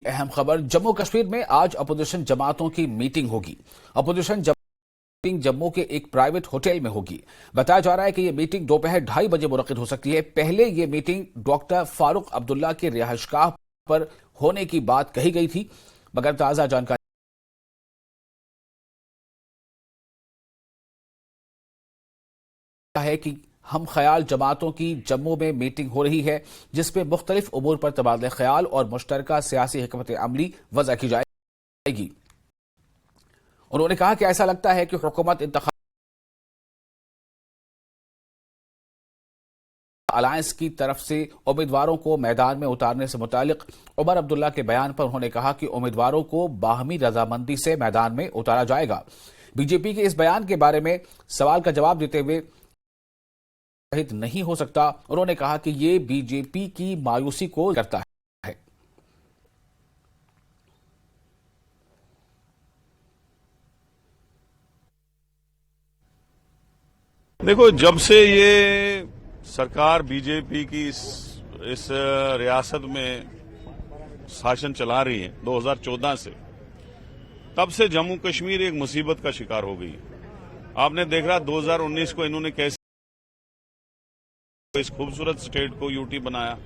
अहम खबर जम्मू कश्मीर में आज अपोजिशन जमातों की मीटिंग होगी। अपोजिशन मीटिंग जम्मू के एक प्राइवेट होटल में होगी। बताया जा रहा है कि यह मीटिंग दोपहर 2:30 बजे मुनक्किद हो सकती है। पहले यह मीटिंग डॉक्टर फारूक अब्दुल्ला के रिहाइशगाह पर होने की बात कही गई थी, मगर ताजा जानकारी है कि हम ख्याल जमातों की जम्मू में मीटिंग हो रही है, जिसमें मुख्तलिफ उमूर पर तबादला ख्याल और मुश्तरका सियासी हिकमत अमली वज़ा की जाएगी। उन्होंने कहा कि ऐसा लगता है कि हुकूमत इंतखाब अलायंस की तरफ से उम्मीदवारों को मैदान में उतारने से मुतालिक उमर अब्दुल्ला के बयान पर उन्होंने कहा कि उम्मीदवारों को बाहमी रजामंदी से मैदान में उतारा जाएगा। बीजेपी के इस बयान के बारे में सवाल का जवाब देते हुए नहीं हो सकता। उन्होंने कहा कि ये बीजेपी की मायूसी को करता है। देखो, जब से ये सरकार बीजेपी की इस रियासत में शासन चला रही है 2014 से, तब से जम्मू कश्मीर एक मुसीबत का शिकार हो गई। आपने देख रहा 2019 को इन्होंने कैसे इस खूबसूरत स्टेट को यूटी बनाया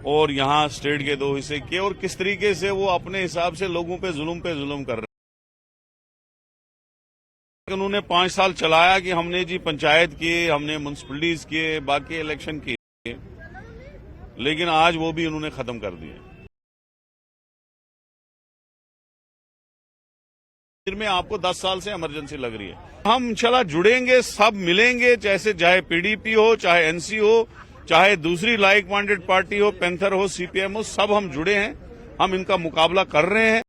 और यहां स्टेट के 2 हिस्से किए, और किस तरीके से वो अपने हिसाब से लोगों पे जुल्म कर रहे हैं। उन्होंने 5 साल चलाया कि हमने जी पंचायत किए, हमने म्युनिसिपलिटीज किए, बाकी इलेक्शन किए, लेकिन आज वो भी उन्होंने खत्म कर दिए। में आपको 10 साल से इमरजेंसी लग रही है। हम इंशाल्लाह जुड़ेंगे, सब मिलेंगे, चाहे पीडीपी हो, चाहे एनसी हो, चाहे दूसरी लाइक माइंडेड पार्टी हो, पैंथर हो, सीपीएम हो, सब हम जुड़े हैं। हम इनका मुकाबला कर रहे हैं,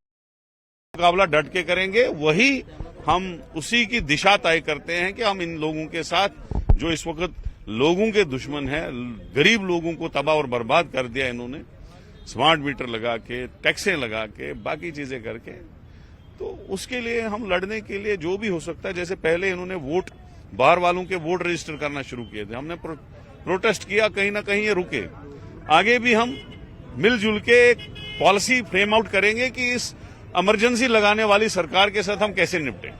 मुकाबला डट के करेंगे। वही हम उसी की दिशा तय करते हैं कि हम इन लोगों के साथ, जो इस वक्त लोगों के दुश्मन हैं, गरीब लोगों को तबाह और बर्बाद कर दिया इन्होंने, स्मार्ट मीटर लगा के, टैक्सें लगा के, बाकी चीजें करके, तो उसके लिए हम लड़ने के लिए जो भी हो सकता है। जैसे पहले इन्होंने वोट, बाहर वालों के वोट रजिस्टर करना शुरू किए थे, हमने प्रोटेस्ट किया, कहीं ना कहीं ये रुके। आगे भी हम मिलजुल के एक पॉलिसी फ्रेम आउट करेंगे कि इस इमरजेंसी लगाने वाली सरकार के साथ हम कैसे निपटें।